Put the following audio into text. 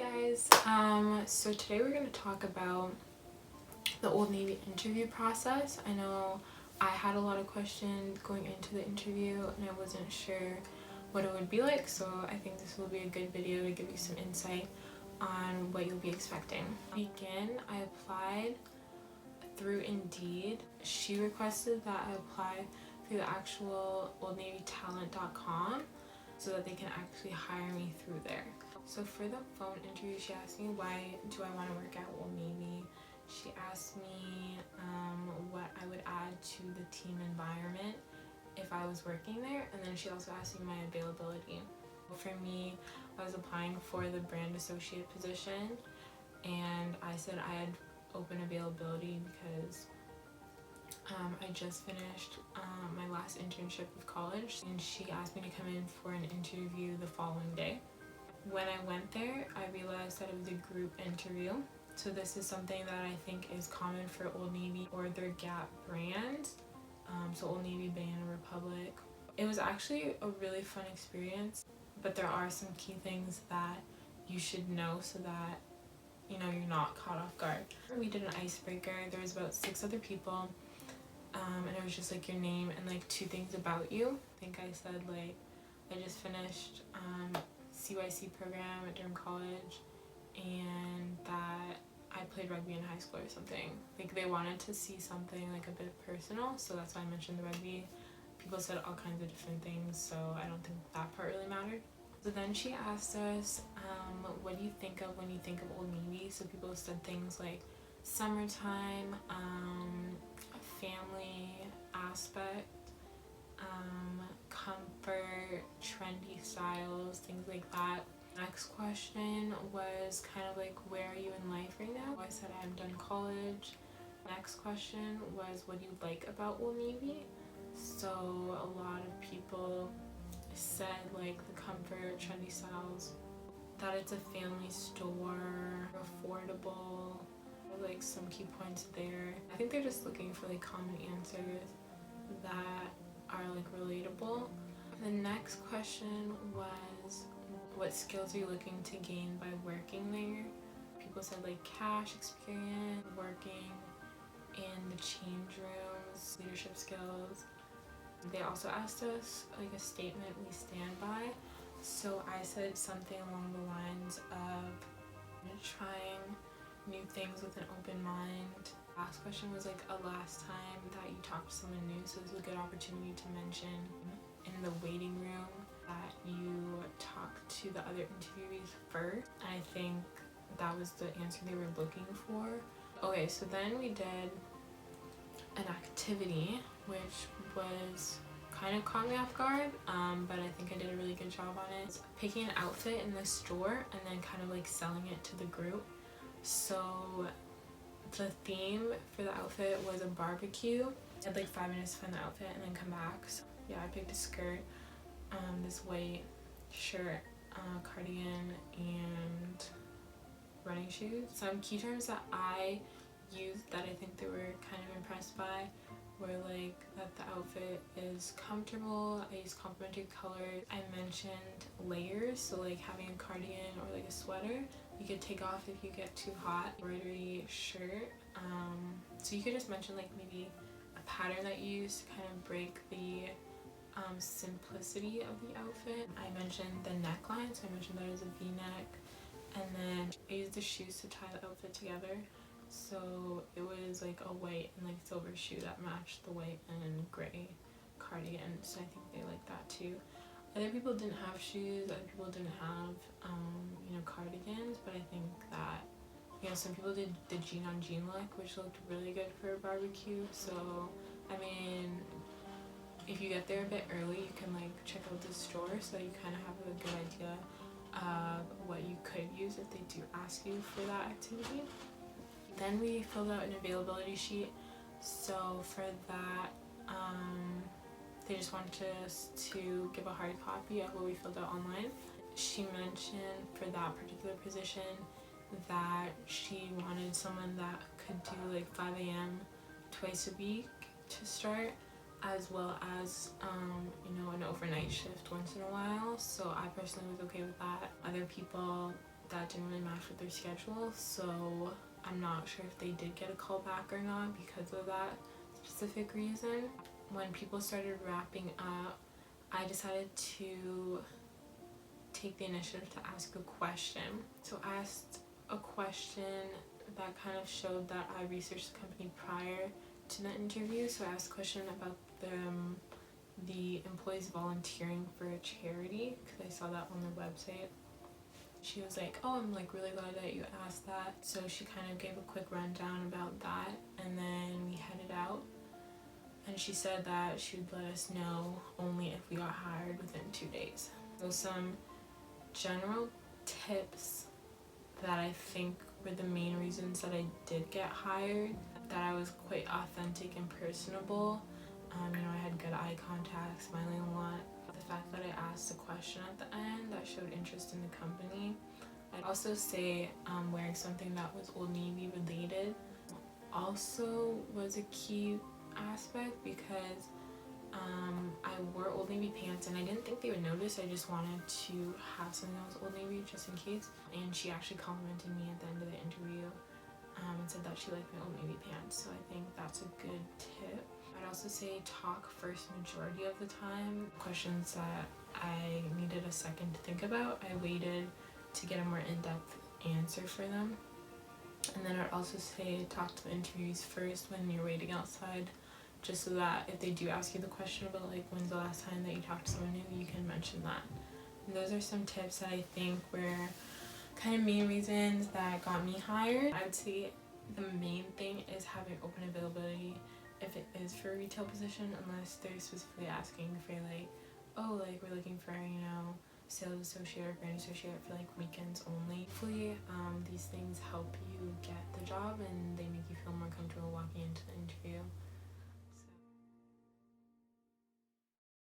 guys, so today we're going to talk about the Old Navy interview process. I know I had a lot of questions going into the interview and I wasn't sure what it would be like, so I think this will be a good video to give you some insight on what you'll be expecting. To begin, I applied through Indeed. She requested that I apply through the actual oldnavytalent.com so that they can actually hire me through there. So for the phone interview, she asked me why do I want to work at Old Navy. She asked me what I would add to the team environment if I was working there, and then she also asked me my availability. For me, I was applying for the brand associate position, and I said I had open availability because I just finished my last internship of college, and she asked me to come in for an interview the following day. When I went there, I realized that it was a group interview. So this is something that I think is common for Old Navy or their Gap brand. So Old Navy, Banana Republic. It was actually a really fun experience, but there are some key things that you should know so that you're not caught off guard. We did an icebreaker. There was about 6 other people, and it was just like your name and like 2 things about you. I think I said like I just finished CYC program at Durham College and that I played rugby in high school or something. Like they wanted to see something like a bit personal, so that's why I mentioned the rugby. People said all kinds of different things, so I don't think that part really mattered. So then she asked us, what do you think of when you think of Old Navy? So people said things like summertime, family aspect, comfort, trendy styles, things like that. Next question was kind of like, where are you in life right now? I said I'm done college. Next question was, what do you like about Old Navy? So a lot of people said like the comfort, trendy styles, that it's a family store, affordable, like some key points there. I think they're just looking for like common answers that are like relatable. The next question was, what skills are you looking to gain by working there? People said like cash experience, working in the change rooms, leadership skills. They also asked us like a statement we stand by. So I said something along the lines of trying new things with an open mind. Last question was like a last time that you talked to someone new, so this is a good opportunity to mention in the waiting room that you talk to the other interviewees first. And I think that was the answer they were looking for. Okay, so then we did an activity which was kind of caught me off guard, but I think I did a really good job on it. Picking an outfit in the store and then kind of like selling it to the group. So the theme for the outfit was a barbecue. I had like 5 minutes to find the outfit and then come back. So yeah, I picked a skirt, this white shirt, cardigan, and running shoes. Some key terms that I used that I think they were kind of impressed by were like that the outfit is comfortable. I used complementary colors. I mentioned layers, so like having a cardigan or like a sweater you could take off if you get too hot. Embroidery shirt, so you could just mention like maybe a pattern that you use to kind of break the simplicity of the outfit. I mentioned the neckline, so I mentioned that it was a v-neck, and then I used the shoes to tie the outfit together. So it was like a white and like silver shoe that matched the white and gray cardigan, so I think they liked that too. Other people didn't have shoes, other people didn't have cardigans, but I think that some people did the jean on jean look, which looked really good for a barbecue. So I mean, if you get there a bit early, you can like check out the store so that you kind of have a good idea of what you could use if they do ask you for that activity. Then we filled out an availability sheet. So for that, they just wanted us to give a hard copy of what we filled out online. She mentioned for that particular position that she wanted someone that could do like 5 a.m. twice a week to start, as well as an overnight shift once in a while. So I personally was okay with that. Other people that didn't really match with their schedule, so I'm not sure if they did get a call back or not because of that specific reason. When people started wrapping up, I decided to take the initiative to ask a question. So I asked a question that kind of showed that I researched the company prior to the interview. So I asked a question about the employees volunteering for a charity because I saw that on their website. She was like, oh, I'm like really glad that you asked that. So she kind of gave a quick rundown about that, and then we headed out. And she said that she would let us know only if we got hired within 2 days. So some general tips that I think were the main reasons that I did get hired: that I was quite authentic and personable. I had good eye contact, smiling a lot. The fact that I asked a question at the end that showed interest in the company. I'd also say wearing something that was Old Navy related also was a key aspect, because I wore Old Navy pants and I didn't think they would notice. I just wanted to have something that was Old Navy just in case. And she actually complimented me at the end of the interview and said that she liked my Old Navy pants. So I think that's a good tip. I'd also say talk first majority of the time. Questions that I needed a second to think about, I waited to get a more in-depth answer for them. And then I'd also say talk to the interviewees first when you're waiting outside, just so that if they do ask you the question about like when's the last time that you talked to someone new, you can mention that. And those are some tips that I think were kind of main reasons that got me hired. I would say the main thing is having open availability if it is for a retail position, unless they're specifically asking for like, oh, like we're looking for, sales associate or brand associate for like weekends only. Hopefully these things help you get the job and they make you feel more comfortable